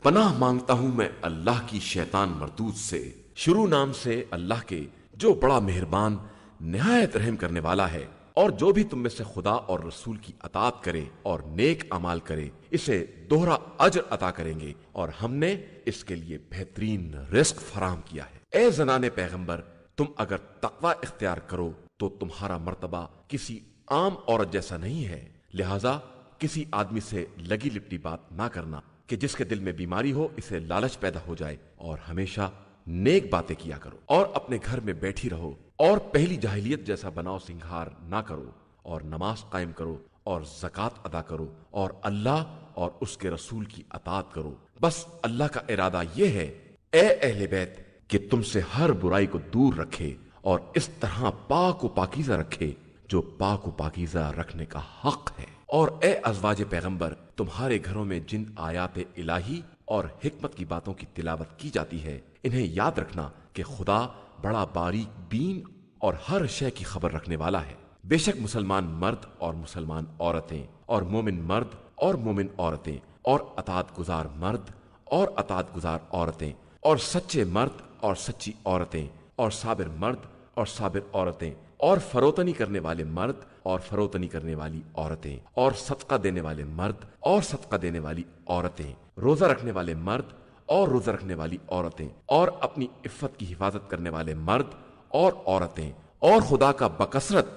پناہ مانگتا ہوں میں اللہ کی شیطان مردود سے، شروع نام سے اللہ کے جو بڑا مہربان نہایت رحم کرنے والا ہے۔ اور جو بھی تم میں سے خدا اور رسول کی اطاعت کرے اور نیک اعمال کرے اسے دوہرا اجر عطا کریں گے، اور ہم نے اس کے لیے بہترین رزق فراہم کیا ہے۔ اے زنان پیغمبر، تم اگر تقوی اختیار کرو تو تمہارا مرتبہ کسی عام عورت جیسا نہیں ہے، لہذا کسی آدمی سے لگی لپٹی بات نہ کرنا کہ جس کے دل میں بیماری ہو اسے لالچ پیدا ہو جائے، اور ہمیشہ نیک باتیں کیا کرو اور اپنے گھر میں بیٹھی رہو، اور پہلی جاہلیت جیسا بناؤ سنگھار نہ کرو، اور نماز قائم کرو اور زکوٰۃ ادا کرو، اور اللہ اور اس کے رسول کی اطاعت کرو۔ بس اللہ کا ارادہ یہ ہے اے اہل بیت کہ تم سے ہر برائی کو دور رکھے اور اس طرح پاک و پاکیزہ رکھے جو پاک و پاکیزہ رکھنے کا حق ہے۔ اور اے ازواج پیغمبر، تمہارے گھروں میں جن آیات الہی اور حکمت کی باتوں کی تلاوت کی جاتی ہے انہیں یاد رکھنا کہ خدا بڑا باریک بین اور ہر شے کی خبر رکھنے والا ہے۔ بے شک مسلمان مرد اور مسلمان عورتیں اور مومن مرد اور مومن عورتیں اور اطاعت گزار مرد اور اطاعت گزار عورتیں اور سچے مرد اور سچی عورتیں اور صابر مرد اور صابر عورتیں اور فروتنی کرنے والے مرد اور فروتنی کرنے والی عورتیں اور صدقہ دینے والے مرد اور صدقہ دینے والی عورتیں، روزہ رکھنے والے مرد اور روزہ رکھنے والی عورتیں، اور اپنی عفت کی حفاظت کرنے والے مرد اور عورتیں، اور خدا کا بکثرت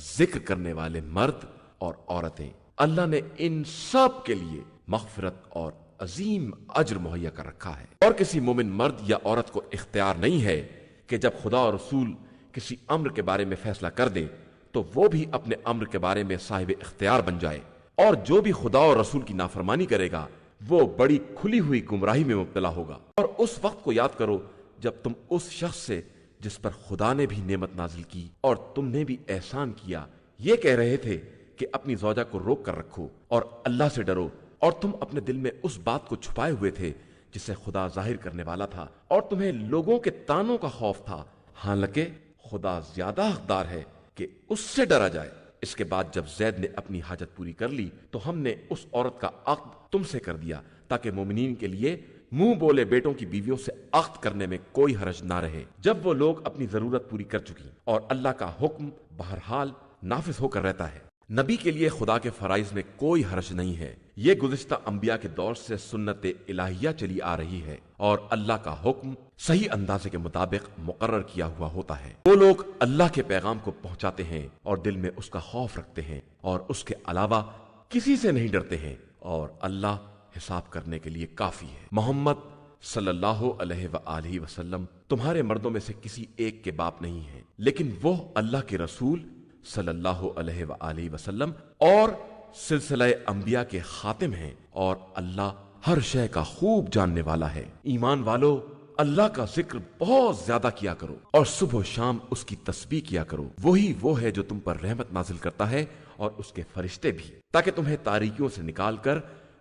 ذکر کرنے والے مرد اور عورتیں۔ اللہ نے ان سب کے لیے مغفرت اور عظیم اجر مہیا کر رکھا ہے۔ اور کسی مومن مرد یا عورت کو اختیار نہیں ہے کہ جب خدا اور رسول کسی امر کے بارے میں فیصلہ کر دے تو وہ بھی اپنے امر کے بارے میں صاحب اختیار بن جائے، اور جو بھی خدا اور رسول کی نافرمانی کرے گا وہ بڑی کھلی ہوئی گمراہی میں مبتلا ہوگا۔ اور اس وقت کو یاد کرو جب تم اس شخص سے جس پر خدا نے بھی نعمت نازل کی اور تم نے بھی احسان کیا یہ کہہ رہے تھے کہ اپنی زوجہ کو روک کر رکھو اور اللہ سے ڈرو، اور تم اپنے دل میں اس بات کو چھپائے ہوئے تھے جسے خدا ظاہر کرنے والا تھا، اور تمہیں لوگوں کے طعنوں کا خوف تھا، حالانکہ خدا زیادہ حقدار ہے کہ اس سے ڈرا جائے۔ اس کے بعد جب زید نے اپنی حاجت پوری کر لی تو ہم نے اس عورت کا عقد تم سے کر دیا تاکہ مومنین کے لیے منہ بولے بیٹوں کی بیویوں سے عقد کرنے میں کوئی حرج نہ رہے جب وہ لوگ اپنی ضرورت پوری کر چکی، اور اللہ کا حکم بہرحال نافذ ہو کر رہتا ہے۔ نبی کے لیے خدا کے فرائض میں کوئی حرج نہیں ہے، یہ گزشتہ انبیاء کے دور سے سنت الہیہ چلی آ رہی ہے، اور اللہ کا حکم صحیح اندازے کے مطابق مقرر کیا ہوا ہوتا ہے۔ وہ لوگ اللہ کے پیغام کو پہنچاتے ہیں اور دل میں اس کا خوف رکھتے ہیں اور اس کے علاوہ کسی سے نہیں ڈرتے ہیں، اور اللہ حساب کرنے کے لیے کافی ہے۔ محمد صلی اللہ علیہ وآلہ وسلم تمہارے مردوں میں سے کسی ایک کے باپ نہیں ہیں، لیکن وہ اللہ کے رسول صلی اللہ علیہ وآلہ وسلم اور سلسلہ انبیاء کے خاتم ہیں، اور اللہ ہر شے کا خوب جاننے والا ہے۔ ایمان والو، اللہ کا ذکر بہت زیادہ کیا کرو اور صبح و شام اس کی تسبیح کیا کرو، وہی وہ ہے جو تم پر رحمت نازل کرتا ہے اور اس کے فرشتے بھی، تاکہ تمہیں تاریکیوں سے نکال کر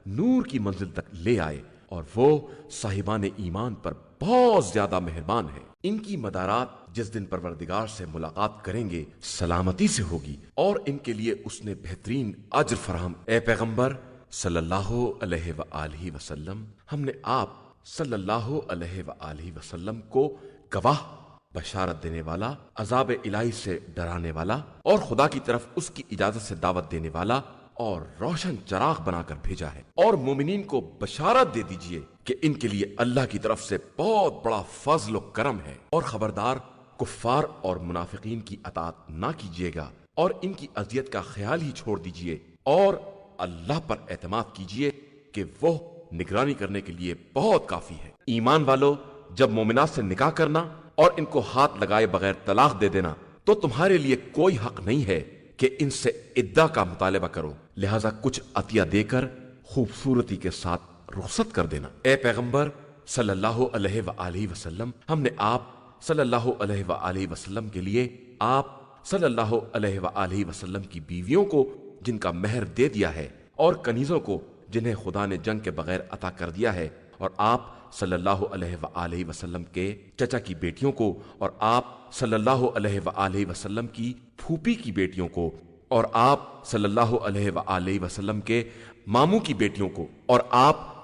نور کی منزل تک لے آئے، اور وہ صاحبان ایمان پر بہت زیادہ مہربان ہے۔ ان کی مدارات جس دن پروردگار سے ملاقات کریں گے سلامتی سے ہوگی، اور ان کے لیے اس نے بہترین اجر فراہم۔ اے پیغمبر صلی اللہ علیہ وآلہ وسلم، ہم نے آپ صلی اللہ علیہ وآلہ وسلم کو گواہ، بشارت دینے والا، عذاب الہی سے ڈرانے والا، اور خدا کی طرف اس کی اجازت سے دعوت دینے والا اور روشن چراغ بنا کر بھیجا ہے۔ اور مومنین کو بشارت دے دیجئے کہ ان کے لیے اللہ کی طرف سے بہت بڑا فضل و کرم ہے، اور خبردار کفار اور منافقین کی اطاعت نہ کیجیے گا، اور ان کی اذیت کا خیال ہی چھوڑ دیجئے، اور اللہ پر اعتماد کیجئے کہ وہ نگرانی کرنے کے لیے بہت کافی ہے۔ ایمان والو، جب مومنات سے نکاح کرنا اور ان کو ہاتھ لگائے بغیر طلاق دے دینا تو تمہارے لیے کوئی حق نہیں ہے کہ ان سے عدہ کا مطالبہ کرو، لہذا کچھ عطیہ دے کر خوبصورتی کے ساتھ رخصت کر دینا۔ اے پیغمبر صلی اللہ علیہ وآلہ وسلم، ہم نے آپ صلی اللہ علیہ وآلہ وسلم کے لیے آپ صلی اللہ علیہ وآلہ وسلم کی بیویوں کو جن کا مہر دے دیا ہے، اور کنیزوں کو جنہیں خدا نے جنگ کے بغیر عطا کر دیا ہے، اور آپ صلی اللہ علیہ وآلہ وسلم کے چچا کی بیٹیوں کو، اور آپ صلی اللہ علیہ وآلہ وسلم کی پھوپھی کی بیٹیوں کو، اور آپ صلی اللہ علیہ وآلہ وسلم کے ماموں کی بیٹیوں کو، اور آپ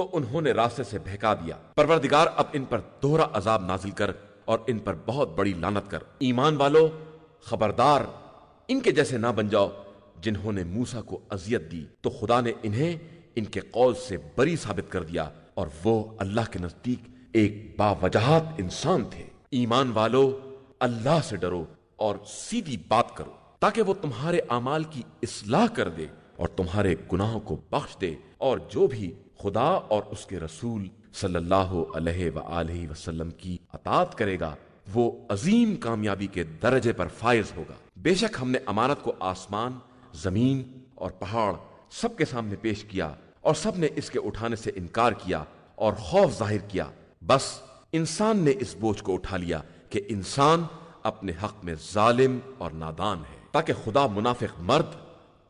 تو انہوں نے راستے سے بہکا دیا۔ پروردگار اب ان پر دوہرا عذاب نازل کر اور ان پر بہت بڑی لعنت کر۔ ایمان والو خبردار، ان کے جیسے نہ بن جاؤ جنہوں نے موسیٰ کو اذیت دی تو خدا نے انہیں ان کے قول سے بری ثابت کر دیا اور وہ اللہ کے نزدیک ایک باوجہات انسان تھے۔ ایمان والو اللہ سے ڈرو اور سیدھی بات کرو تاکہ وہ تمہارے اعمال کی اصلاح کر دے اور تمہارے گناہوں کو بخش دے، اور جو بھی خدا اور اس کے رسول صلی اللہ علیہ وآلہ وسلم کی اطاعت کرے گا وہ عظیم کامیابی کے درجے پر فائز ہوگا۔ بے شک ہم نے امانت کو آسمان، زمین اور پہاڑ سب کے سامنے پیش کیا اور سب نے اس کے اٹھانے سے انکار کیا اور خوف ظاہر کیا، بس انسان نے اس بوجھ کو اٹھا لیا کہ انسان اپنے حق میں ظالم اور نادان ہے، تاکہ خدا منافق مرد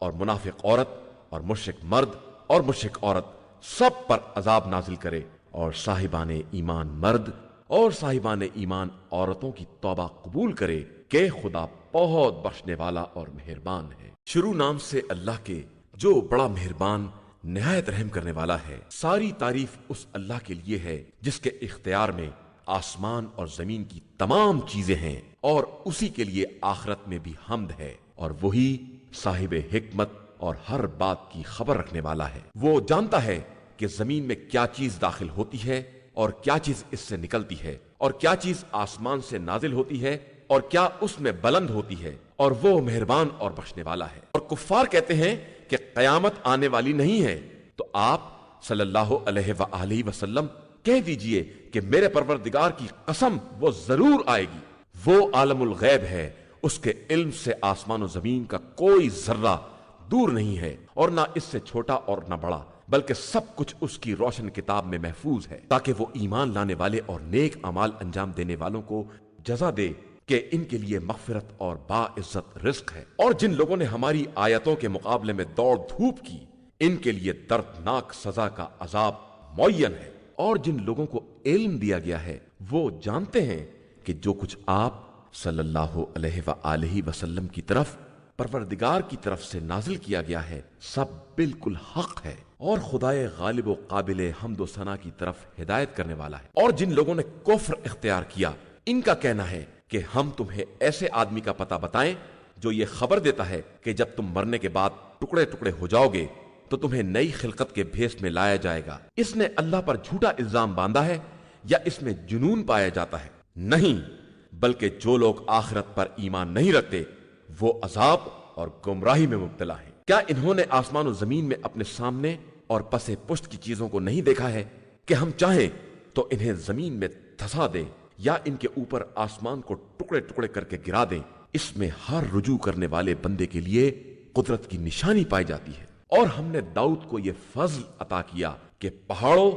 اور منافق عورت اور مشرک مرد اور مشرک عورت سب پر عذاب نازل کرے، اور صاحبان ایمان مرد اور صاحبان ایمان عورتوں کی توبہ قبول کرے کہ خدا بہت بخشنے والا اور مہربان ہے۔ شروع نام سے اللہ کے جو بڑا مہربان نہایت رحم کرنے والا ہے۔ ساری تعریف اس اللہ کے لیے ہے جس کے اختیار میں آسمان اور زمین کی تمام چیزیں ہیں، اور اسی کے لیے آخرت میں بھی حمد ہے، اور وہی صاحب حکمت اور ہر بات کی خبر رکھنے والا ہے۔ وہ جانتا ہے کہ زمین میں کیا چیز داخل ہوتی ہے اور کیا چیز اس سے نکلتی ہے، اور کیا چیز آسمان سے نازل ہوتی ہے اور کیا اس میں بلند ہوتی ہے، اور وہ مہربان اور بخشنے والا ہے۔ اور کفار کہتے ہیں کہ قیامت آنے والی نہیں ہے، تو آپ صلی اللہ علیہ وآلہ وسلم کہہ دیجئے کہ میرے پروردگار کی قسم وہ ضرور آئے گی۔ وہ عالم الغیب ہے، اس کے علم سے آسمان و زمین کا کوئی ذرہ دور نہیں ہے، اور نہ اس سے چھوٹا اور نہ بڑا، بلکہ سب کچھ اس کی روشن کتاب میں محفوظ ہے، تاکہ وہ ایمان لانے والے اور نیک اعمال انجام دینے والوں کو جزا دے کہ ان کے لیے مغفرت اور باعزت رزق ہے۔ اور جن لوگوں نے ہماری آیتوں کے مقابلے میں دوڑ دھوپ کی، ان کے لیے دردناک سزا کا عذاب معین ہے۔ اور جن لوگوں کو علم دیا گیا ہے وہ جانتے ہیں کہ جو کچھ آپ صلی اللہ علیہ وآلہ وسلم کی طرف پروردگار کی طرف سے نازل کیا گیا ہے سب بالکل حق ہے، اور خدائے غالب و قابل حمد و ثنا کی طرف ہدایت کرنے والا ہے۔ اور جن لوگوں نے کفر اختیار کیا، ان کا کہنا ہے کہ ہم تمہیں ایسے آدمی کا پتہ بتائیں جو یہ خبر دیتا ہے کہ جب تم مرنے کے بعد ٹکڑے ٹکڑے ہو جاؤ گے تو تمہیں نئی خلقت کے بھیس میں لایا جائے گا۔ اس نے اللہ پر جھوٹا الزام باندھا ہے یا اس میں جنون پایا جاتا ہے؟ نہیں، بلکہ جو لوگ آخرت پر ایمان نہیں رکھتے وہ عذاب اور گمراہی میں مبتلا ہیں۔ کیا انہوں نے آسمان و زمین میں اپنے سامنے اور پس پشت کی چیزوں کو نہیں دیکھا ہے کہ ہم چاہیں تو انہیں زمین میں دھسا دیں یا ان کے اوپر آسمان کو ٹکڑے ٹکڑے کر کے گرا دیں؟ اس میں ہر رجوع کرنے والے بندے کے لیے قدرت کی نشانی پائی جاتی ہے۔ اور ہم نے داؤد کو یہ فضل عطا کیا کہ پہاڑوں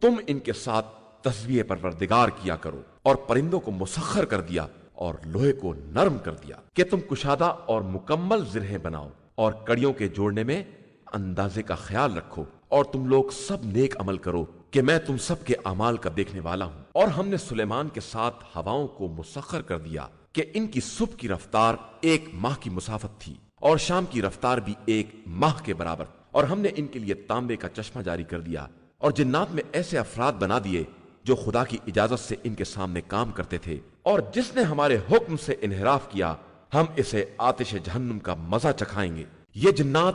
تم ان کے ساتھ تسبیح پروردگار کیا کرو، اور پرندوں کو مسخر کر دیا اور لوہے کو نرم کر دیا کہ تم کشادہ اور مکمل زرہیں بناؤ، اور کڑیوں کے جوڑنے میں اندازے کا خیال رکھو، اور تم لوگ سب نیک عمل کرو کہ میں تم سب کے اعمال کا دیکھنے والا ہوں۔ اور ہم نے سلیمان کے ساتھ ہواؤں کو مسخر کر دیا کہ ان کی صبح کی رفتار 1 ماہ کی مسافت تھی اور شام کی رفتار بھی 1 ماہ کے برابر، اور ہم نے ان کے لیے تانبے کا چشمہ جاری کر دیا، اور جنات میں ایسے افراد بنا دیے جو خدا کی اجازت سے ان کے سامنے کام کرتے تھے، اور جس نے ہمارے حکم سے انحراف کیا ہم اسے آتش جہنم کا مزہ چکھائیں گے۔ یہ جنات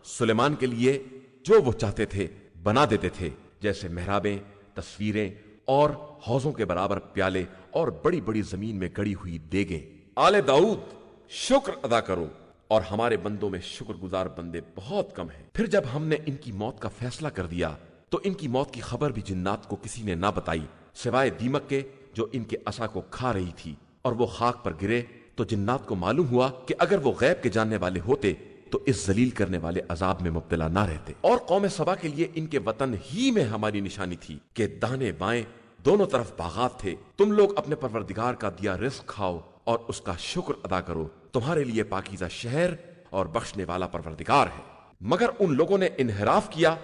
سلیمان کے لیے جو وہ چاہتے تھے بنا دیتے تھے، جیسے محرابیں، تصویریں اور حوضوں کے برابر پیالے اور بڑی بڑی زمین میں گڑی ہوئی دیگیں۔ آل داؤد شکر ادا کرو، اور ہمارے بندوں میں شکر گزار بندے بہت کم ہیں۔ پھر جب ہم نے ان کی موت کا فیصلہ کر دیا تو ان کی موت کی خبر بھی جنات کو کسی نے نہ بتائی سوائے دیمک کے جو ان کے عصا کو کھا رہی تھی، اور وہ خاک پر گرے تو جنات کو معلوم ہوا کہ اگر وہ غیب کے جاننے والے ہوتے تو اس ذلیل کرنے والے عذاب میں مبتلا نہ رہتے۔ اور قوم سبا کے لیے ان کے وطن ہی میں ہماری نشانی تھی کہ دانے بائیں دونوں طرف باغات تھے۔ تم لوگ اپنے پروردگار کا دیا رزق کھاؤ اور اس کا شکر ادا کرو، تمہارے لیے پاکیزہ شہر اور بخشنے والا پروردگار ہے۔ مگر ان لوگوں نے انحراف کیا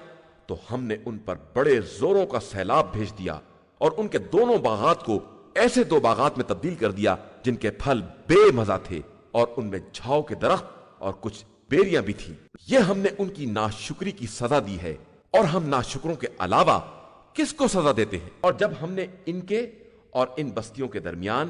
تو ہم نے ان پر بڑے زوروں کا سیلاب بھیج دیا، اور ان کے دونوں باغات کو ایسے 2 باغات میں تبدیل کر دیا جن کے پھل بے مزہ تھے، اور ان میں جھاؤ کے درخت اور کچھ بیریاں بھی تھی۔ یہ ہم نے ان کی ناشکری کی سزا دی ہے، اور ہم ناشکروں کے علاوہ کس کو سزا دیتے ہیں؟ اور جب ہم نے ان کے اور ان بستیوں کے درمیان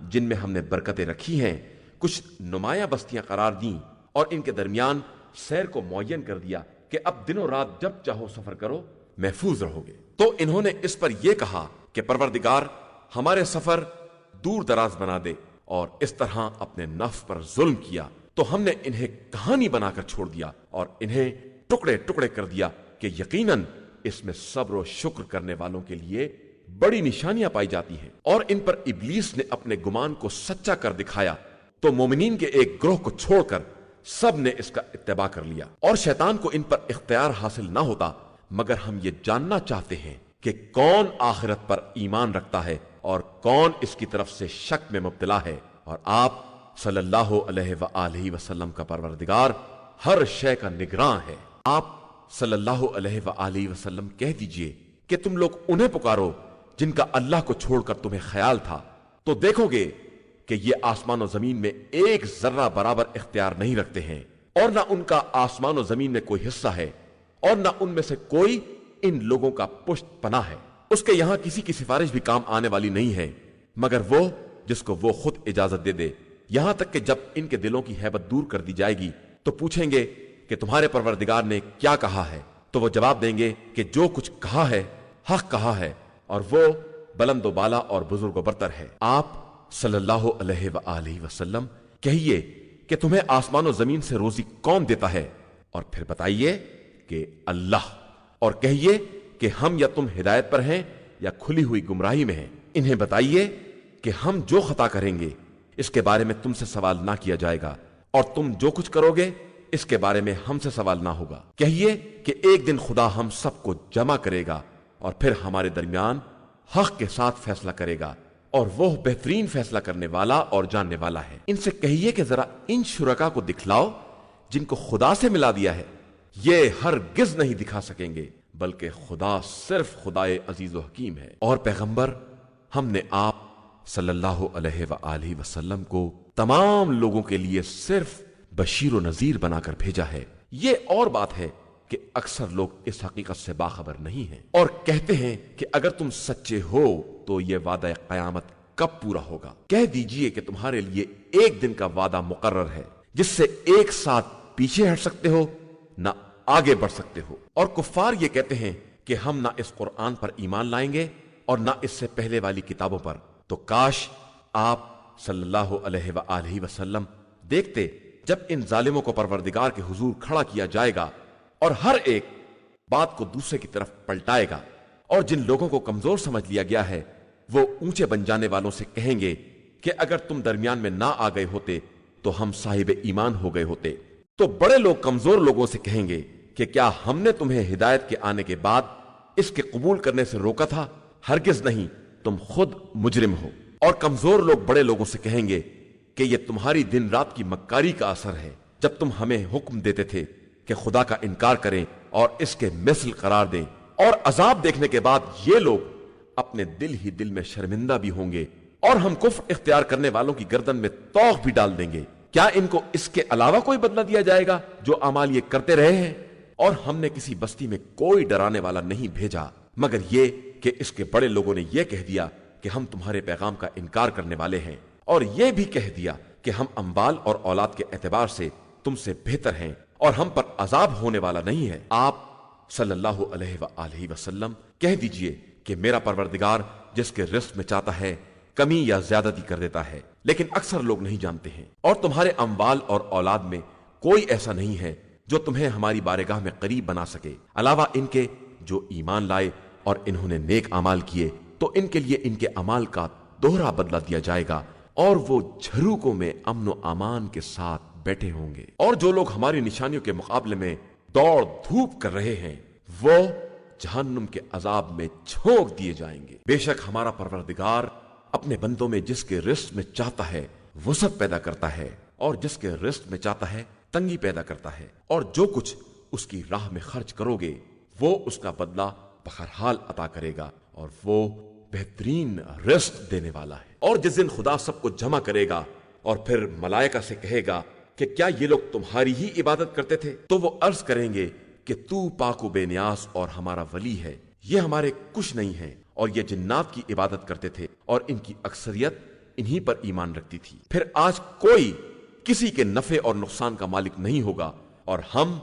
جن میں ہم نے برکتیں رکھی ہیں کچھ نمایاں بستیاں قرار دیں اور ان کے درمیان سیر کو معین کر دیا کہ اب دن و رات جب چاہو سفر کرو، محفوظ رہو گے، تو انہوں نے اس پر یہ کہا کہ پروردگار ہمارے سفر دور دراز بنا دے، اور اس طرح اپنے نفس پر ظلم کیا تو ہم نے انہیں کہانی بنا کر چھوڑ دیا اور انہیں ٹکڑے ٹکڑے کر دیا کہ یقیناً اس میں صبر و شکر کرنے والوں کے لیے بڑی نشانیاں پائی جاتی ہیں۔ اور ان پر ابلیس نے اپنے گمان کو سچا کر دکھایا تو مومنین کے ایک گروہ کو چھوڑ کر سب نے اس کا اتباع کر لیا، اور شیطان کو ان پر اختیار حاصل نہ ہوتا مگر ہم یہ جاننا چاہتے ہیں کہ کون آخرت پر ایمان رکھتا ہے اور کون اس کی طرف سے شک میں مبتلا ہے، اور آپ صلی اللہ علیہ وآلہ وسلم کا پروردگار ہر شے کا نگراں ہے۔ آپ صلی اللہ علیہ وآلہ وسلم کہہ دیجئے کہ تم لوگ انہیں پکارو جن کا اللہ کو چھوڑ کر تمہیں خیال تھا، تو دیکھو گے کہ یہ آسمان و زمین میں ایک ذرہ برابر اختیار نہیں رکھتے ہیں، اور نہ ان کا آسمان و زمین میں کوئی حصہ ہے، اور نہ ان میں سے کوئی ان لوگوں کا پشت پناہ ہے۔ اس کے یہاں کسی کی سفارش بھی کام آنے والی نہیں ہے مگر وہ جس کو وہ خود اجازت دے دے، یہاں تک کہ جب ان کے دلوں کی ہیبت دور کر دی جائے گی تو پوچھیں گے کہ تمہارے پروردگار نے کیا کہا ہے، تو وہ جواب دیں گے کہ جو کچھ کہا ہے حق کہا ہے، اور وہ بلند و بالا اور بزرگ و برتر ہے۔ آپ صلی اللہ علیہ وآلہ وسلم کہیے کہ تمہیں آسمان و زمین سے روزی کون دیتا ہے، اور پھر بتائیے کہ اللہ، اور کہیے کہ ہم یا تم ہدایت پر ہیں یا کھلی ہوئی گمراہی میں ہیں۔ انہیں بتائیے کہ ہم جو خطا کریں گے اس کے بارے میں تم سے سوال نہ کیا جائے گا، اور تم جو کچھ کرو گے اس کے بارے میں ہم سے سوال نہ ہوگا۔ کہیے کہ ایک دن خدا ہم سب کو جمع کرے گا اور پھر ہمارے درمیان حق کے ساتھ فیصلہ کرے گا، اور وہ بہترین فیصلہ کرنے والا اور جاننے والا ہے۔ ان سے کہیے کہ ذرا ان شرکا کو دکھلاؤ جن کو خدا سے ملا دیا ہے، یہ ہرگز نہیں دکھا سکیں گے، بلکہ خدا صرف خدائے عزیز و حکیم ہے۔ اور پیغمبر، ہم نے آپ صلی اللہ علیہ وآلہ وسلم کو تمام لوگوں کے لیے صرف بشیر و نذیر بنا کر بھیجا ہے۔ یہ اور بات ہے کہ اکثر لوگ اس حقیقت سے باخبر نہیں ہیں اور کہتے ہیں کہ اگر تم سچے ہو تو یہ وعدہ قیامت کب پورا ہوگا؟ کہہ دیجئے کہ تمہارے لیے ایک دن کا وعدہ مقرر ہے جس سے ایک ساتھ پیچھے ہٹ سکتے ہو نہ آگے بڑھ سکتے ہو۔ اور کفار یہ کہتے ہیں کہ ہم نہ اس قرآن پر ایمان لائیں گے اور نہ اس سے پہلے والی کتابوں پر، تو کاش آپ صلی اللہ علیہ وآلہ وسلم دیکھتے جب ان ظالموں کو پروردگار کے حضور کھڑا کیا جائے گا اور ہر ایک بات کو دوسرے کی طرف پلٹائے گا، اور جن لوگوں کو کمزور سمجھ لیا گیا ہے وہ اونچے بن جانے والوں سے کہیں گے کہ اگر تم درمیان میں نہ آ گئے ہوتے تو ہم صاحب ایمان ہو گئے ہوتے۔ تو بڑے لوگ کمزور لوگوں سے کہیں گے کہ کیا ہم نے تمہیں ہدایت کے آنے کے بعد اس کے قبول کرنے سے روکا تھا؟ ہرگز نہیں، تم خود مجرم ہو۔ اور کمزور لوگ بڑے لوگوں سے کہیں گے کہ یہ تمہاری دن رات کی مکاری کا اثر ہے، جب تم ہمیں حکم دیتے تھے کہ خدا کا انکار کریں اور اس کے مثل قرار دیں، اور عذاب دیکھنے کے بعد یہ لوگ اپنے دل ہی دل میں شرمندہ بھی ہوں گے، اور ہم کفر اختیار کرنے والوں کی گردن میں طوق بھی ڈال دیں گے۔ کیا ان کو اس کے علاوہ کوئی بدلہ دیا جائے گا جو اعمال یہ کرتے رہے ہیں؟ اور ہم نے کسی بستی میں کوئی ڈرانے والا نہیں بھیجا مگر یہ کہ اس کے بڑے لوگوں نے یہ کہہ دیا کہ ہم تمہارے پیغام کا انکار کرنے والے ہیں، اور یہ بھی کہہ دیا کہ ہم اموال اور اولاد کے اعتبار سے تم سے بہتر ہیں اور ہم پر عذاب ہونے والا نہیں ہے۔ آپ صلی اللہ علیہ وآلہ وسلم کہہ دیجئے کہ میرا پروردگار جس کے رزق میں چاہتا ہے کمی یا زیادتی کر دیتا ہے، لیکن اکثر لوگ نہیں جانتے ہیں۔ اور تمہارے اموال اور اولاد میں کوئی ایسا نہیں ہے جو تمہیں ہماری بارگاہ میں قریب بنا سکے، علاوہ ان کے جو ایمان لائے اور انہوں نے نیک اعمال کیے، تو ان کے لیے ان کے اعمال کا دوہرا بدلہ دیا جائے گا، اور وہ جھروکوں میں امن و امان کے ساتھ بیٹھے ہوں گے۔ اور جو لوگ ہماری نشانیوں کے مقابلے میں دوڑ دھوپ کر رہے ہیں وہ جہنم کے عذاب میں جھونک دیے جائیں گے۔ بے شک ہمارا پروردگار اپنے بندوں میں جس کے رزق میں چاہتا ہے وسعت پیدا کرتا ہے، اور جس کے رزق میں چاہتا ہے تنگی پیدا کرتا ہے، اور جو کچھ اس کی راہ میں خرچ کرو گے وہ اس کا بدلہ بہرحال عطا کرے گا، اور وہ بہترین رزق دینے والا ہے۔ اور جس دن خدا سب کو جمع کرے گا اور پھر ملائکہ سے کہے گا کہ کیا یہ لوگ تمہاری ہی عبادت کرتے تھے؟ تو وہ عرض کریں گے کہ تو پاک و بے نیاز اور ہمارا ولی ہے، یہ ہمارے کچھ نہیں ہیں، اور یہ جنات کی عبادت کرتے تھے اور ان کی اکثریت انہی پر ایمان رکھتی تھی۔ پھر آج کوئی کسی کے نفع اور نقصان کا مالک نہیں ہوگا، اور ہم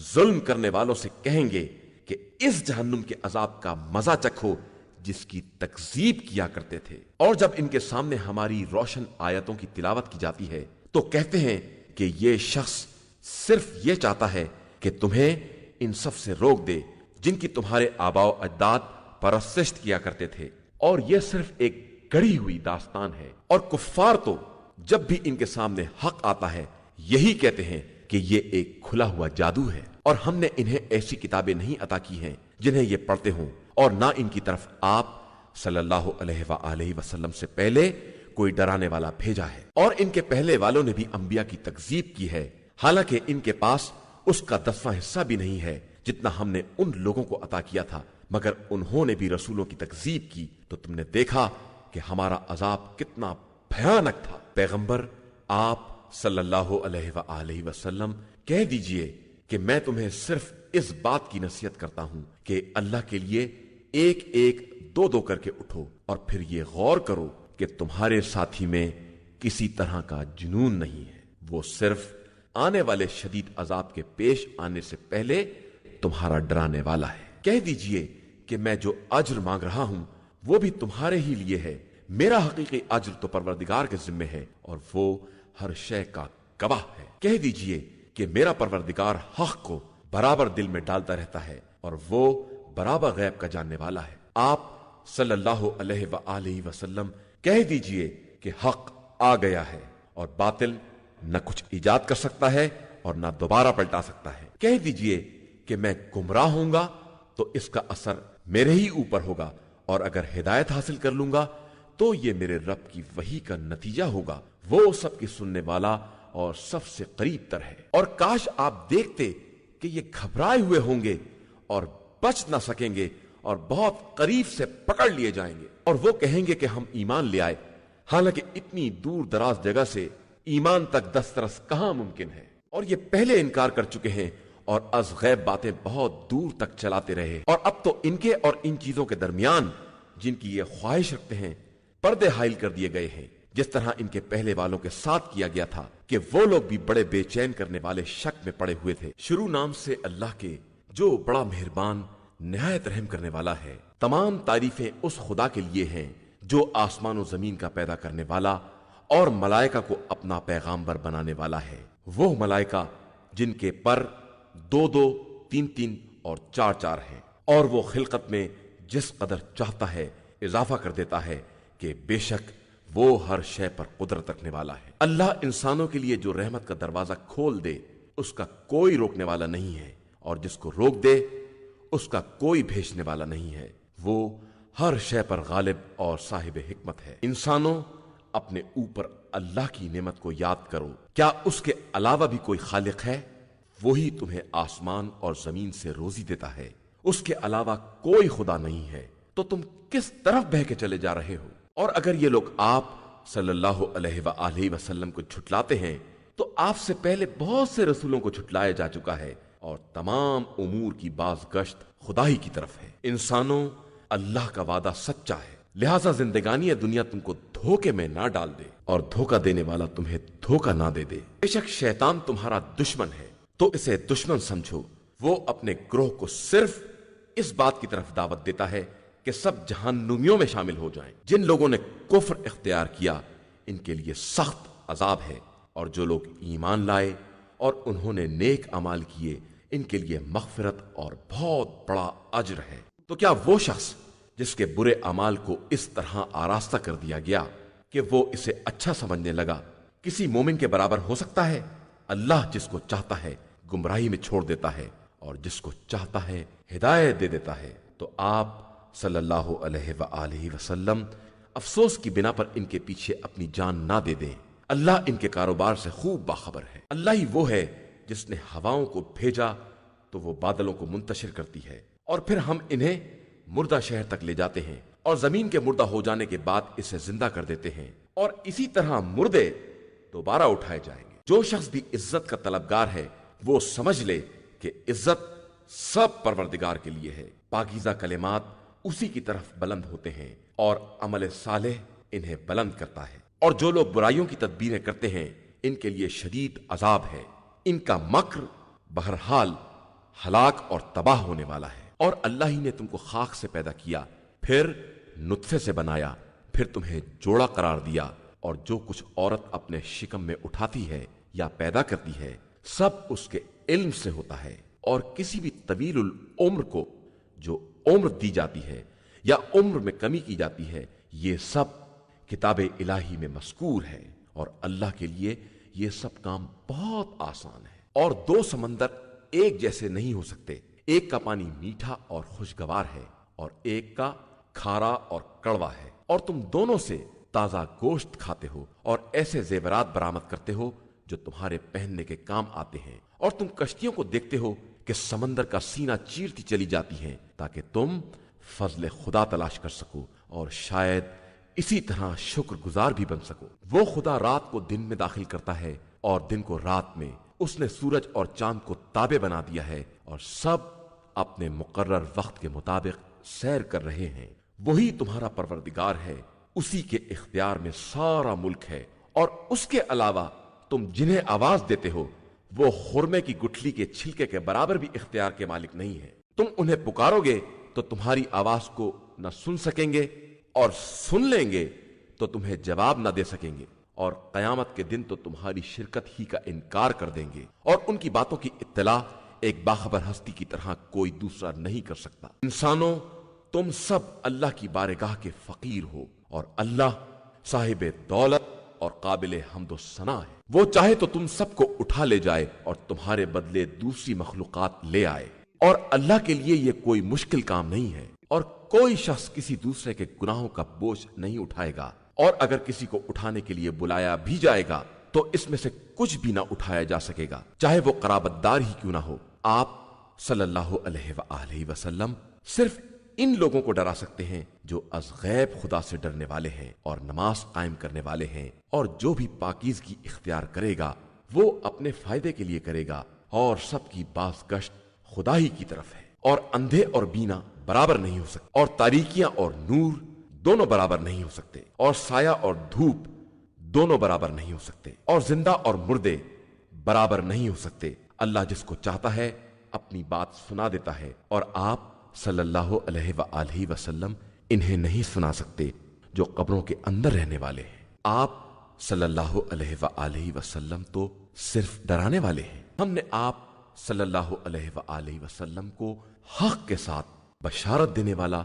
ظلم کرنے والوں سے کہیں گے کہ اس جہنم کے عذاب کا مزہ چکھو جس کی تکذیب کیا کرتے تھے۔ اور جب ان کے سامنے ہماری روشن آیتوں کی تلاوت کی جاتی ہے تو کہتے ہیں کہ یہ شخص صرف یہ چاہتا ہے کہ تمہیں ان سب سے روک دے جن کی تمہارے آباء و اجداد پرستش کیا کرتے تھے، اور یہ صرف ایک گڑھی ہوئی داستان ہے۔ اور کفار تو جب بھی ان کے سامنے حق آتا ہے یہی کہتے ہیں کہ یہ ایک کھلا ہوا جادو ہے، اور ہم نے انہیں ایسی کتابیں نہیں عطا کی ہیں جنہیں یہ پڑھتے ہوں، اور نہ ان کی طرف آپ صلی اللہ علیہ وآلہ وسلم سے پہلے کوئی ڈرانے والا بھیجا ہے، اور ان کے پہلے والوں نے بھی انبیاء کی تکذیب کی ہے، حالانکہ ان کے پاس اس کا 10واں حصہ بھی نہیں ہے جتنا ہم نے ان لوگوں کو عطا کیا تھا، مگر انہوں نے بھی رسولوں کی تکذیب کی تو تم نے دیکھا کہ ہمارا عذاب کتنا بھیانک تھا۔ پیغمبر آپ صلی اللہ علیہ وآلہ وسلم کہہ دیجئے کہ میں تمہیں صرف اس بات کی نصیحت کرتا ہوں کہ اللہ کے لیے ایک ایک دو دو کر کے اٹھو، اور پھر یہ غور کرو کہ تمہارے ساتھی میں کسی طرح کا جنون نہیں ہے، وہ صرف آنے والے شدید عذاب کے پیش آنے سے پہلے تمہارا ڈرانے والا ہے۔ کہہ دیجئے کہ میں جو اجر مانگ رہا ہوں وہ بھی تمہارے ہی لیے ہے، میرا حقیقی اجر تو پروردگار کے ذمے ہے، اور وہ ہر شے کا گواہ ہے۔ کہہ دیجئے کہ میرا پروردگار حق کو برابر دل میں ڈالتا رہتا ہے، اور وہ برابر غیب کا جاننے والا ہے۔ آپ صلی اللہ علیہ وآلہ وسلم کہہ دیجئے کہ حق آ گیا ہے، اور باطل نہ کچھ ایجاد کر سکتا ہے اور نہ دوبارہ پلٹا سکتا ہے۔ کہہ دیجئے کہ میں گمراہ ہوں گا تو اس کا اثر میرے ہی اوپر ہوگا، اور اگر ہدایت حاصل کر لوں گا تو یہ میرے رب کی وحی کا نتیجہ ہوگا، وہ سب کی سننے والا اور سب سے قریب تر ہے۔ اور کاش آپ دیکھتے کہ یہ گھبرائے ہوئے ہوں گے اور بچ نہ سکیں گے، اور بہت قریب سے پکڑ لیے جائیں گے، اور وہ کہیں گے کہ ہم ایمان لے آئے، حالانکہ اتنی دور دراز جگہ سے ایمان تک دسترس کہاں ممکن ہے، اور یہ پہلے انکار کر چکے ہیں اور از غیب باتیں بہت دور تک چلاتے رہے، اور اب تو ان کے اور ان چیزوں کے درمیان جن کی یہ خواہش رکھتے ہیں پردے حائل کر دیے گئے ہیں، جس طرح ان کے پہلے والوں کے ساتھ کیا گیا تھا کہ وہ لوگ بھی بڑے بے چین کرنے والے شک میں پڑے ہوئے تھے۔ شروع نام سے اللہ کے جو بڑا مہربان نہایت رحم کرنے والا ہے۔ تمام تعریفیں اس خدا کے لیے ہیں جو آسمان و زمین کا پیدا کرنے والا اور ملائکہ کو اپنا پیغامبر بنانے والا ہے۔ وہ ملائکہ جن کے پر 2 3 اور 4 ہیں، اور وہ خلقت میں جس قدر چاہتا ہے اضافہ کر دیتا ہے کہ بے شک وہ ہر شے پر قدرت رکھنے والا ہے۔ اللہ انسانوں کے لیے جو رحمت کا دروازہ کھول دے اس کا کوئی روکنے والا نہیں ہے، اور جس کو روک دے اس کا کوئی بھیجنے والا نہیں ہے۔ وہ ہر شے پر غالب اور صاحب حکمت ہے۔ انسانوں، اپنے اوپر اللہ کی نعمت کو یاد کرو، کیا اس کے علاوہ بھی کوئی خالق ہے؟ وہی تمہیں آسمان اور زمین سے روزی دیتا ہے، اس کے علاوہ کوئی خدا نہیں ہے، تو تم کس طرف بہہ کے چلے جا رہے ہو؟ اور اگر یہ لوگ آپ صلی اللہ علیہ وآلہ وسلم کو جھٹلاتے ہیں تو آپ سے پہلے بہت سے رسولوں کو جھٹلایا جا چکا ہے، اور تمام امور کی باز گشت خدا ہی کی طرف ہے۔ انسانوں، اللہ کا وعدہ سچا ہے، لہذا زندگانی دنیا تم کو دھوکے میں نہ ڈال دے، اور دھوکہ دینے والا تمہیں دھوکہ نہ دے دے۔ بے شک شیطان تمہارا دشمن ہے تو اسے دشمن سمجھو، وہ اپنے گروہ کو صرف اس بات کی طرف دعوت دیتا ہے کہ سب جہنمیوں میں شامل ہو جائیں۔ جن لوگوں نے کفر اختیار کیا ان کے لیے سخت عذاب ہے، اور جو لوگ ایمان لائے اور انہوں نے نیک اعمال کیے ان کے لیے مغفرت اور بہت بڑا اجر ہے۔ تو کیا وہ شخص جس کے برے اعمال کو اس طرح آراستہ کر دیا گیا کہ وہ اسے اچھا سمجھنے لگا کسی مومن کے برابر ہو سکتا ہے؟ اللہ جس کو چاہتا ہے گمراہی میں چھوڑ دیتا ہے، اور جس کو چاہتا ہے ہدایت دے دیتا ہے۔ تو آپ صلی اللہ علیہ وآلہ وسلم افسوس کی بنا پر ان کے پیچھے اپنی جان نہ دے دیں، اللہ ان کے کاروبار سے خوب باخبر ہے۔ اللہ ہی وہ ہے جس نے ہواؤں کو بھیجا تو وہ بادلوں کو منتشر کرتی ہے، اور پھر ہم انہیں مردہ شہر تک لے جاتے ہیں، اور زمین کے مردہ ہو جانے کے بعد اسے زندہ کر دیتے ہیں، اور اسی طرح مردے دوبارہ اٹھائے جائیں گے۔ جو شخص بھی عزت کا طلبگار ہے وہ سمجھ لے کہ عزت سب پروردگار کے لیے ہے۔ پاکیزہ کلمات اسی کی طرف بلند ہوتے ہیں اور عمل صالح انہیں بلند کرتا ہے۔ اور جو لوگ برائیوں کی تدبیریں کرتے ہیں ان کے لیے شدید عذاب ہے، ان کا مکر بہرحال ہلاک اور تباہ ہونے والا ہے۔ اور اللہ ہی نے تم کو خاک سے پیدا کیا، پھر نطفے سے بنایا، پھر تمہیں جوڑا قرار دیا، اور جو کچھ عورت اپنے شکم میں اٹھاتی ہے یا پیدا کرتی ہے سب اس کے علم سے ہوتا ہے۔ اور کسی بھی طویل العمر کو جو عمر دی جاتی ہے یا عمر میں کمی کی جاتی ہے، یہ سب کتاب الہی میں مذکور ہے، اور اللہ کے لیے یہ سب کام بہت آسان ہے۔ اور دو سمندر ایک جیسے نہیں ہو سکتے، ایک کا پانی میٹھا اور خوشگوار ہے اور ایک کا کھارا اور کڑوا ہے، اور تم دونوں سے تازہ گوشت کھاتے ہو اور ایسے زیورات برآمد کرتے ہو جو تمہارے پہننے کے کام آتے ہیں، اور تم کشتیوں کو دیکھتے ہو کہ سمندر کا سینہ چیرتی چلی جاتی ہیں تاکہ تم فضل خدا تلاش کر سکو اور شاید اسی طرح شکر گزار بھی بن سکو۔ وہ خدا رات کو دن میں داخل کرتا ہے اور دن کو رات میں، اس نے سورج اور چاند کو تابع بنا دیا ہے اور سب اپنے مقرر وقت کے مطابق سیر کر رہے ہیں۔ وہی تمہارا پروردگار ہے، اسی کے اختیار میں سارا ملک ہے، اور اس کے علاوہ تم جنہیں آواز دیتے ہو وہ خرمے کی گٹھلی کے چھلکے کے برابر بھی اختیار کے مالک نہیں ہے۔ تم انہیں پکارو گے تو تمہاری آواز کو نہ سن سکیں گے، اور سن لیں گے تو تمہیں جواب نہ دے سکیں گے، اور قیامت کے دن تو تمہاری شرکت ہی کا انکار کر دیں گے، اور ان کی باتوں کی اطلاع ایک باخبر ہستی کی طرح کوئی دوسرا نہیں کر سکتا۔ انسانوں، تم سب اللہ کی بارگاہ کے فقیر ہو، اور اللہ صاحب دولت اور قابل حمد و ثنا ہے۔ وہ چاہے تو تم سب کو اٹھا لے جائے اور تمہارے بدلے دوسری مخلوقات لے آئے، اور اللہ کے لیے یہ کوئی مشکل کام نہیں ہے، اور کوئی شخص کسی دوسرے کے گناہوں کا بوجھ نہیں اٹھائے گا، اور اگر کسی کو اٹھانے کے لیے بلایا بھی جائے گا تو اس میں سے کچھ بھی نہ اٹھایا جا سکے گا، چاہے وہ قرابت دار ہی کیوں نہ ہو۔ آپ صلی اللہ علیہ وآلہ وسلم صرف ان لوگوں کو ڈرا سکتے ہیں جو از غیب خدا سے ڈرنے والے ہیں اور نماز قائم کرنے والے ہیں، اور جو بھی پاکیزگی اختیار کرے گا وہ اپنے فائدے کے لیے کرے گا، اور سب کی باز گشت خدا ہی کی طرف ہے۔ اور اندھے اور بینا برابر نہیں ہو سکتے، اور تاریکیاں اور نور دونوں برابر نہیں ہو سکتے، اور سایہ اور دھوپ دونوں برابر نہیں ہو سکتے، اور زندہ اور مردے برابر نہیں ہو سکتے۔ اللہ جس کو چاہتا ہے اپنی بات سنا دیتا ہے، اور آپ صلی اللہ علیہ وآلہ وسلم انہیں نہیں سنا سکتے جو قبروں کے اندر رہنے والے ہیں۔ آپ صلی اللہ علیہ وآلہ وسلم تو صرف ڈرانے والے ہیں۔ ہم نے آپ صلی اللہ علیہ وآلہ وسلم کو حق کے ساتھ بشارت دینے والا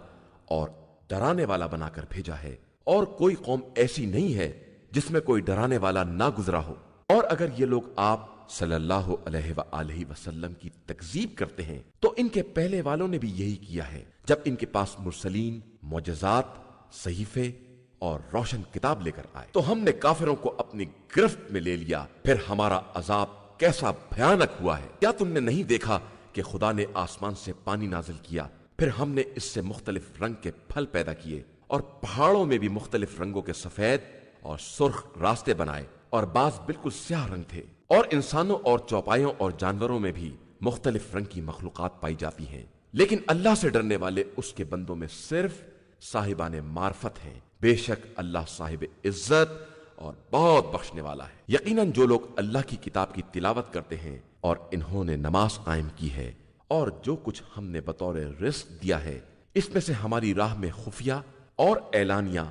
اور ڈرانے والا بنا کر بھیجا ہے، اور کوئی قوم ایسی نہیں ہے جس میں کوئی ڈرانے والا نہ گزرا ہو۔ اور اگر یہ لوگ آپ صلی اللہ علیہ وآلہ وسلم کی تکذیب کرتے ہیں تو ان کے پہلے والوں نے بھی یہی کیا ہے، جب ان کے پاس مرسلین، معجزات، صحیفے اور روشن کتاب لے کر آئے تو ہم نے کافروں کو اپنی گرفت میں لے لیا، پھر ہمارا عذاب کیسا بھیانک ہوا ہے۔ کیا تم نے نہیں دیکھا کہ خدا نے آسمان سے پانی نازل کیا، پھر ہم نے اس سے مختلف رنگ کے پھل پیدا کیے، اور پہاڑوں میں بھی مختلف رنگوں کے سفید اور سرخ راستے بنائے، اور بعض بالکل سیاہ رنگ تھے، اور انسانوں اور چوپایوں اور جانوروں میں بھی مختلف رنگ کی مخلوقات پائی جاتی ہیں، لیکن اللہ سے ڈرنے والے اس کے بندوں میں صرف صاحبان معرفت ہیں۔ بے شک اللہ صاحب عزت اور بہت بخشنے والا ہے۔ یقیناً جو لوگ اللہ کی کتاب کی تلاوت کرتے ہیں اور انہوں نے نماز قائم کی ہے، اور جو کچھ ہم نے بطور رزق دیا ہے اس میں سے ہماری راہ میں خفیہ اور اعلانیہ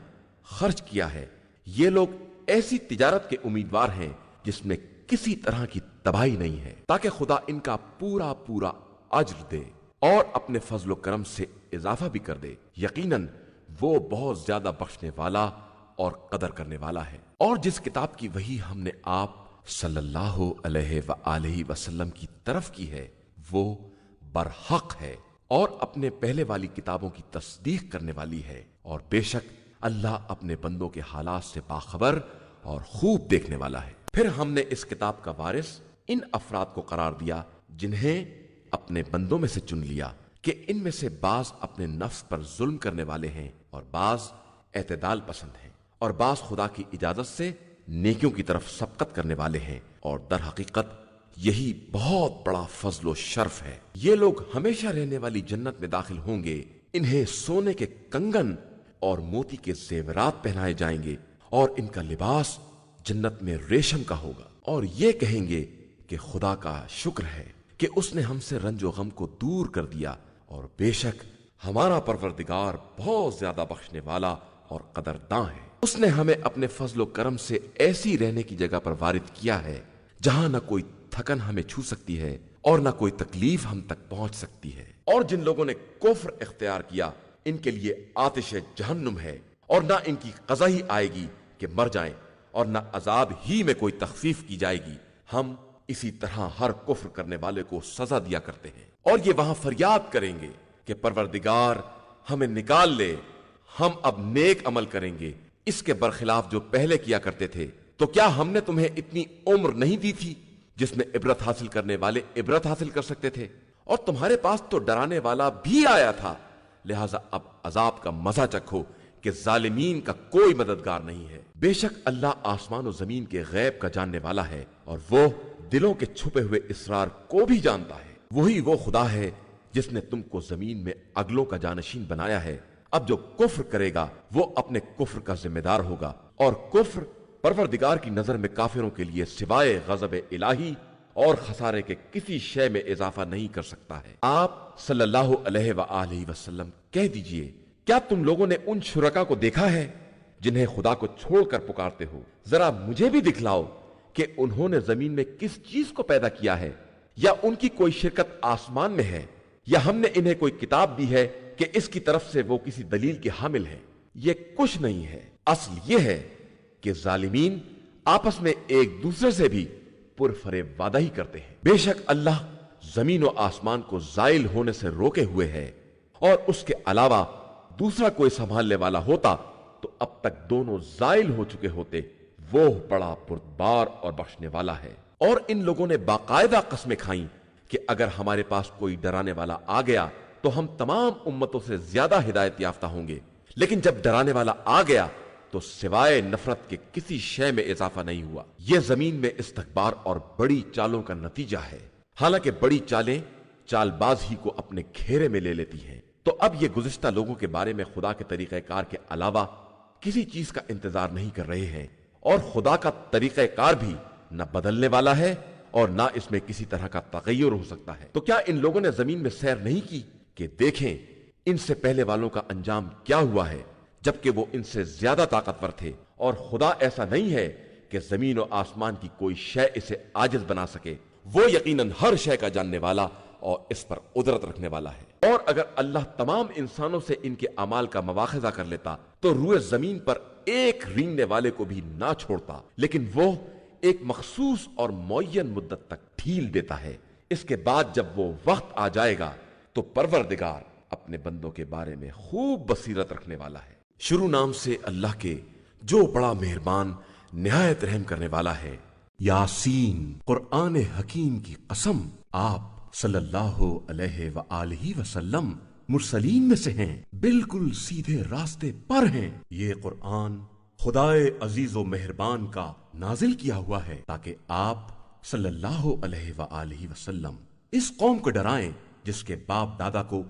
خرچ کیا ہے، یہ لوگ ایسی تجارت کے امیدوار ہیں جس میں کسی طرح کی تباہی نہیں ہے، تاکہ خدا ان کا پورا پورا اجر دے اور اپنے فضل و کرم سے اضافہ بھی کر دے۔ یقیناً وہ بہت زیادہ بخشنے والا اور قدر کرنے والا ہے۔ اور جس کتاب کی وحی ہم نے آپ صلی اللہ علیہ وآلہ وسلم کی طرف کی ہے وہ برحق ہے اور اپنے پہلے والی کتابوں کی تصدیق کرنے والی ہے، اور بے شک اللہ اپنے بندوں کے حالات سے باخبر اور خوب دیکھنے والا ہے۔ پھر ہم نے اس کتاب کا وارث ان افراد کو قرار دیا جنہیں اپنے بندوں میں سے چن لیا کہ ان میں سے بعض اپنے نفس پر ظلم کرنے والے ہیں اور بعض اعتدال پسند ہیں، اور بعض خدا کی اجازت سے نیکیوں کی طرف سبقت کرنے والے ہیں، اور در حقیقت یہی بہت بڑا فضل و شرف ہے۔ یہ لوگ ہمیشہ رہنے والی جنت میں داخل ہوں گے، انہیں سونے کے کنگن اور موتی کے زیورات پہنائے جائیں گے، اور ان کا لباس جنت میں ریشم کا ہوگا، اور یہ کہیں گے کہ خدا کا شکر ہے کہ اس نے ہم سے رنج و غم کو دور کر دیا، اور بے شک ہمارا پروردگار بہت زیادہ بخشنے والا اور قدرداں ہے۔ اس نے ہمیں اپنے فضل و کرم سے ایسی رہنے کی جگہ پر وارد کیا ہے جہاں نہ کوئی تھکن ہمیں چھو سکتی ہے اور نہ کوئی تکلیف ہم تک پہنچ سکتی ہے۔ اور جن لوگوں نے کفر اختیار کیا ان کے لیے آتش جہنم ہے، اور نہ ان کی قضا ہی آئے گی کہ مر جائیں، اور نہ عذاب ہی میں کوئی تخفیف کی جائے گی۔ ہم اسی طرح ہر کفر کرنے والے کو سزا دیا کرتے ہیں، اور یہ وہاں فریاد کریں گے کہ پروردگار ہمیں نکال لے، ہم اب نیک عمل کریں گے اس کے برخلاف جو پہلے کیا کرتے تھے۔ تو کیا ہم نے تمہیں اتنی عمر نہیں دی تھی جس میں عبرت حاصل کرنے والے عبرت حاصل کر سکتے تھے؟ اور تمہارے پاس تو ڈرانے والا بھی آیا تھا، لہذا اب عذاب کا مزہ چکھو کہ ظالمین کا کوئی مددگار نہیں ہے۔ بے شک اللہ آسمان و زمین کے غیب کا جاننے والا ہے، اور وہ دلوں کے چھپے ہوئے اسرار کو بھی جانتا ہے۔ وہی وہ خدا ہے جس نے تم کو زمین میں اگلوں کا جانشین بنایا ہے۔ اب جو کفر کرے گا وہ اپنے کفر کا ذمہ دار ہوگا، اور کفر پروردگار کی نظر میں کافروں کے لیے سوائے غضب الہی اور خسارے کے کسی شے میں اضافہ نہیں کر سکتا ہے۔ آپ صلی اللہ علیہ وآلہ وسلم کہہ دیجئے، کیا تم لوگوں نے ان شرکا کو دیکھا ہے جنہیں خدا کو چھوڑ کر پکارتے ہو؟ ذرا مجھے بھی دکھلاؤ کہ انہوں نے زمین میں کس چیز کو پیدا کیا ہے، یا ان کی کوئی شرکت آسمان میں ہے، یا ہم نے انہیں کوئی کتاب دی ہے کہ اس کی طرف سے وہ کسی دلیل کے حامل ہیں۔ یہ کچھ نہیں ہے، اصل یہ ہے کہ ظالمین آپس میں ایک دوسرے سے بھی پرفریب وعدہ ہی کرتے ہیں۔ بے شک اللہ زمین و آسمان کو زائل ہونے سے روکے ہوئے ہے، اور اس کے علاوہ دوسرا کوئی سنبھالنے والا ہوتا تو اب تک دونوں زائل ہو چکے ہوتے۔ وہ بڑا بردبار اور بخشنے والا ہے۔ اور ان لوگوں نے باقاعدہ قسمیں کھائیں کہ اگر ہمارے پاس کوئی ڈرانے والا آ گیا تو ہم تمام امتوں سے زیادہ ہدایت یافتہ ہوں گے، لیکن جب ڈرانے والا آ گیا تو سوائے نفرت کے کسی شے میں اضافہ نہیں ہوا۔ یہ زمین میں استکبار اور بڑی چالوں کا نتیجہ ہے، حالانکہ بڑی چالیں چال باز ہی کو اپنے گھیرے میں لے لیتی ہیں۔ تو اب یہ گزشتہ لوگوں کے بارے میں خدا کے طریقہ کار کے علاوہ کسی چیز کا انتظار نہیں کر رہے ہیں، اور خدا کا طریقہ کار بھی نہ بدلنے والا ہے اور نہ اس میں کسی طرح کا تغیر ہو سکتا ہے۔ تو کیا ان لوگوں نے زمین میں سیر نہیں کی کہ دیکھیں ان سے پہلے والوں کا انجام کیا ہوا ہے، جبکہ وہ ان سے زیادہ طاقتور تھے؟ اور خدا ایسا نہیں ہے کہ زمین و آسمان کی کوئی شے اسے عاجز بنا سکے۔ وہ یقیناً ہر شے کا جاننے والا اور اس پر قدرت رکھنے والا ہے۔ اور اگر اللہ تمام انسانوں سے ان کے اعمال کا مواخذہ کر لیتا تو روئے زمین پر ایک رینگنے والے کو بھی نہ چھوڑتا، لیکن وہ ایک مخصوص اور معین مدت تک ڈھیل دیتا ہے۔ اس کے بعد جب وہ وقت آ جائے گا تو پروردگار اپنے بندوں کے بارے میں خوب بصیرت رکھنے والا ہے۔ شروع نام سے اللہ کے جو بڑا مہربان نہایت رحم کرنے والا ہے۔ یاسین، قرآن حکیم کی قسم، آپ صلی اللہ علیہ وآلہ وسلم مرسلین میں سے ہیں، بالکل سیدھے راستے پر ہیں۔ یہ قرآن خدائے عزیز و مہربان کا نازل کیا ہوا ہے تاکہ آپ صلی اللہ علیہ وآلہ وسلم اس قوم کو ڈرائیں جس کے باپ دادا کو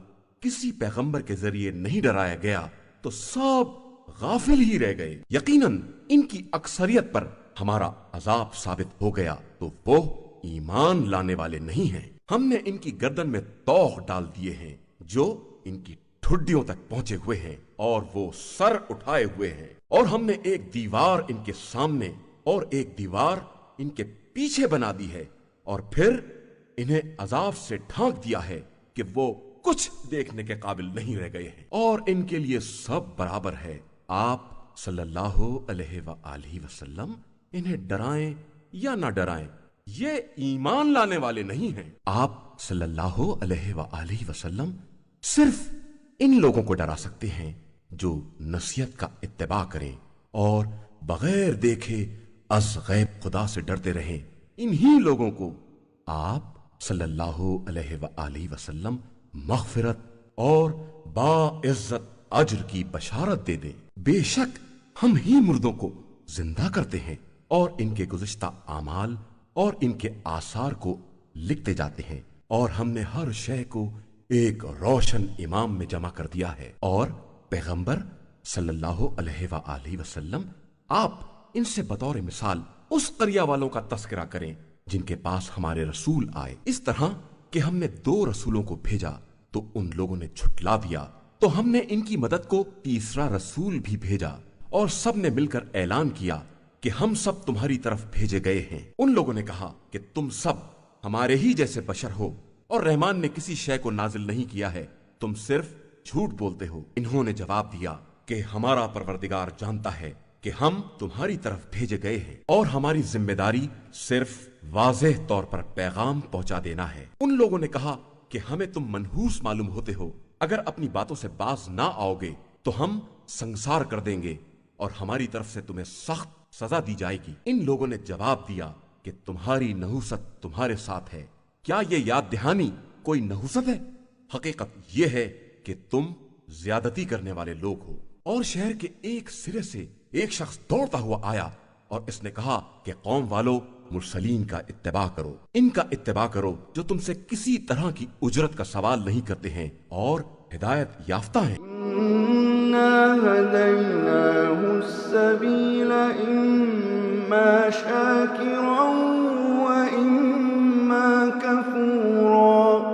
کسی پیغمبر کے ذریعے نہیں ڈرایا گیا تو سب غافل ہی رہ گئے۔ یقیناً ان کی اکثریت پر ہمارا عذاب ثابت ہو گیا تو وہ ایمان لانے والے نہیں ہیں۔ ہم نے ان کی گردن میں توق ڈال دیے ہیں جو ان کی ٹھڈیوں تک پہنچے ہوئے ہیں، اور وہ سر اٹھائے ہوئے ہیں، اور ہم نے ایک دیوار ان کے سامنے اور ایک دیوار ان کے پیچھے بنا دی ہے، اور پھر انہیں عذاب سے ڈھانک دیا ہے کہ وہ کچھ دیکھنے کے قابل نہیں رہ گئے ہیں، اور ان کے لیے سب برابر ہے۔ آپ صلی اللہ علیہ وآلہ وسلم انہیں ڈرائیں یا نہ ڈرائیں، یہ ایمان لانے والے نہیں ہیں۔ آپ صلی اللہ علیہ وآلہ وسلم صرف ان لوگوں کو ڈرا سکتے ہیں جو نصیحت کا اتباع کریں اور بغیر دیکھے از غیب خدا سے ڈرتے رہیں۔ انہی لوگوں کو آپ صلی اللہ علیہ وآلہ وسلم مغفرت اور باعزت اجر کی بشارت دے دیں۔ بے شک ہم ہی مردوں کو زندہ کرتے ہیں اور ان کے گزشتہ اعمال اور ان کے آثار کو لکھتے جاتے ہیں، اور ہم نے ہر شے کو ایک روشن امام میں جمع کر دیا ہے۔ اور پیغمبر صلی اللہ علیہ وآلہ وسلم آپ ان سے بطور مثال اس قریہ والوں کا تذکرہ کریں جن کے پاس ہمارے رسول آئے، اس طرح کہ ہم نے 2 رسولوں کو بھیجا تو ان لوگوں نے جھٹلا دیا، تو ہم نے ان کی مدد کو تیسرا رسول بھی بھیجا، اور سب نے مل کر اعلان کیا کہ ہم سب تمہاری طرف بھیجے گئے ہیں۔ ان لوگوں نے کہا کہ تم سب ہمارے ہی جیسے بشر ہو، اور رحمان نے کسی شے کو نازل نہیں کیا ہے، تم صرف جھوٹ بولتے ہو۔ انہوں نے جواب دیا کہ ہمارا پروردگار جانتا ہے کہ ہم تمہاری طرف بھیجے گئے ہیں، اور ہماری ذمہ داری صرف واضح طور پر پیغام پہنچا دینا ہے۔ ان لوگوں نے کہا کہ ہمیں تم منحوس معلوم ہوتے ہو، اگر اپنی باتوں سے باز نہ آؤ گے تو ہم سنسار کر دیں گے، اور ہماری طرف سے تمہیں سخت سزا دی جائے گی۔ ان لوگوں نے جواب دیا کہ تمہاری نحوست تمہارے ساتھ ہے، کیا یہ یاد دہانی کوئی نحوست ہے؟ حقیقت یہ ہے کہ تم زیادتی کرنے والے لوگ ہو۔ اور شہر کے ایک سرے سے ایک شخص دوڑتا ہوا آیا، اور اس نے کہا کہ قوم والو، مرسلین کا اتباع کرو، ان کا اتباع کرو جو تم سے کسی طرح کی اجرت کا سوال نہیں کرتے ہیں اور ہدایت یافتہ ہیں۔ إِنَّا هَدَيْنَاهُ السَّبِيلَ إِمَّا شَاكِرًا